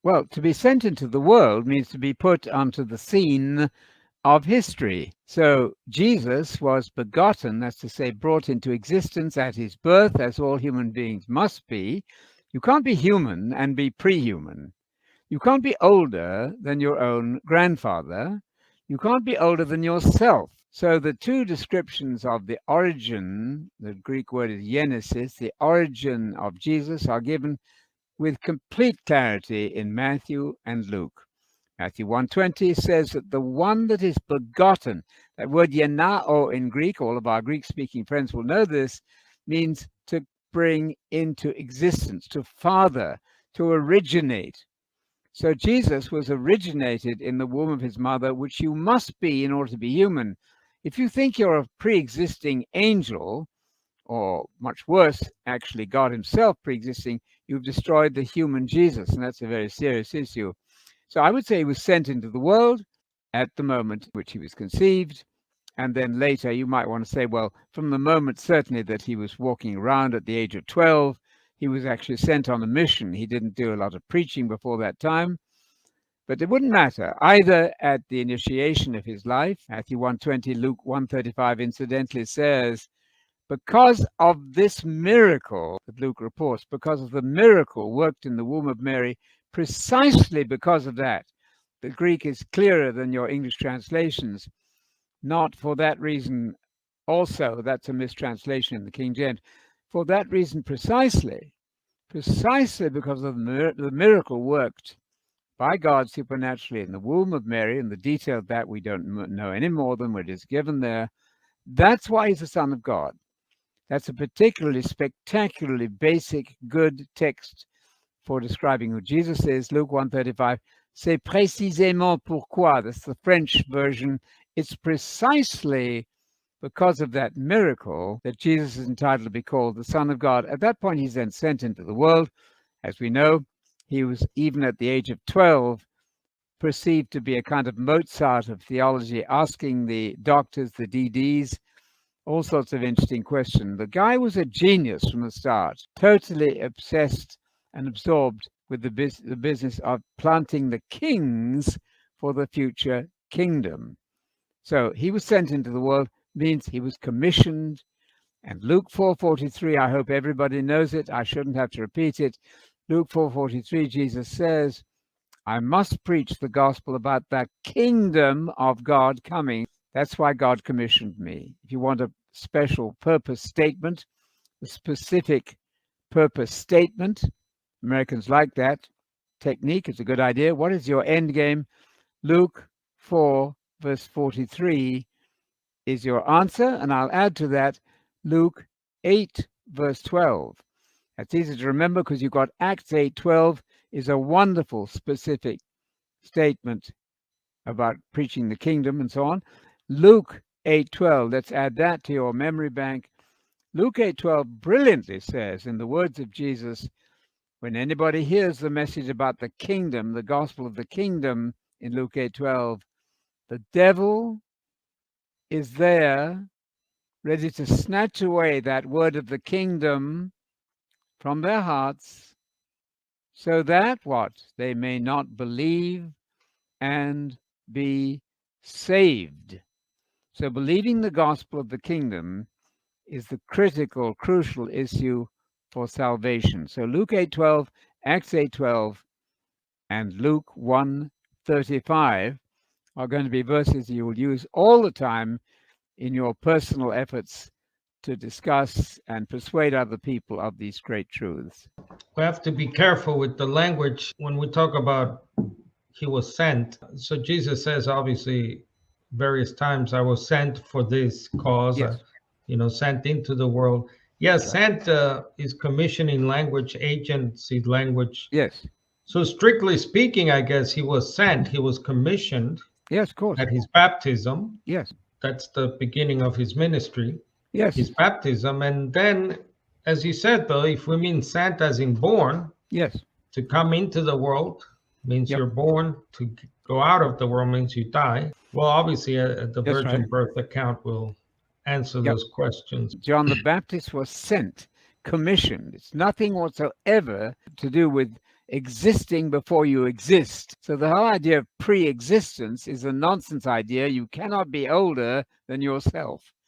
Well, to be sent into the world means to be put onto the scene of history. So Jesus was begotten, that's to say, brought into existence at his birth, as all human beings must be. You can't be human and be pre-human. You can't be older than your own grandfather. You can't be older than yourself. So the two descriptions of the origin, the Greek word is genesis, the origin of Jesus, are given with complete clarity in Matthew and Luke. Matthew 1:20 says that the one that is begotten, that word yenao in Greek, all of our Greek-speaking friends will know this, means to bring into existence, to father, to originate. So Jesus was originated in the womb of his mother, which you must be in order to be human. If you think you're a pre-existing angel, or much worse, actually God himself pre-existing, you've destroyed the human Jesus, and that's a very serious issue. So I would say he was sent into the world at the moment in which he was conceived. And then later, you might want to say, well, from the moment certainly that he was walking around at the age of 12, he was actually sent on a mission. He didn't do a lot of preaching before that time. But it wouldn't matter. Either at the initiation of his life, Matthew 1:20, Luke 1:35 incidentally says, because of this miracle that Luke reports, because of the miracle worked in the womb of Mary, precisely because of that, the Greek is clearer than your English translations. Not for that reason also, that's a mistranslation in the King James. For that reason precisely because of the miracle worked by God supernaturally in the womb of Mary, and the detail of that we don't know any more than what is given there. That's why he's the Son of God. That's a particularly spectacularly basic, good text for describing who Jesus is. Luke 1:35, c'est précisément pourquoi, that's the French version. It's precisely because of that miracle that Jesus is entitled to be called the Son of God. At that point, he's then sent into the world. As we know, he was, even at the age of 12, perceived to be a kind of Mozart of theology, asking the doctors, the DDs, all sorts of interesting questions. The guy was a genius from the start, totally obsessed and absorbed with the business of planting the kings for the future kingdom. So he was sent into the world, means he was commissioned. And Luke 4:43, I hope everybody knows it. I shouldn't have to repeat it. Luke 4:43, Jesus says, I must preach the gospel about the kingdom of God coming. That's why God commissioned me. If you want a special purpose statement, a specific purpose statement, Americans like that technique. It's a good idea. What is your end game? Luke 4, verse 43 is your answer. And I'll add to that Luke 8, verse 12. That's easy to remember because you've got Acts 8:12 is a wonderful specific statement about preaching the kingdom and so on. Luke 8:12, let's add that to your memory bank. Luke 8:12 brilliantly says, in the words of Jesus, when anybody hears the message about the kingdom, the gospel of the kingdom in Luke 8:12, the devil is there ready to snatch away that word of the kingdom from their hearts, so that what? They may not believe and be saved. So believing the gospel of the kingdom is the critical, crucial issue for salvation. So Luke 8:12, Acts 8:12, and Luke 1:35 are going to be verses you will use all the time in your personal efforts to discuss and persuade other people of these great truths. We have to be careful with the language when we talk about he was sent. So Jesus says, obviously, various times, I was sent for this cause, Yes. Sent into the world. Yes, sent is commissioning language, agency language. Yes. So strictly speaking, I guess he was sent, he was commissioned Yes, of course. at his baptism. Yes. That's the beginning of his ministry, Yes. his baptism. And then, as you said, though, if we mean sent as in born, Yes. to come into the world means Yep. you're born, to go out of the world means you die. Well, obviously, the That's virgin right. birth account will answer Yep. those questions. John the Baptist was sent, commissioned. It's nothing whatsoever to do with existing before you exist. So the whole idea of pre-existence is a nonsense idea. You cannot be older than yourself.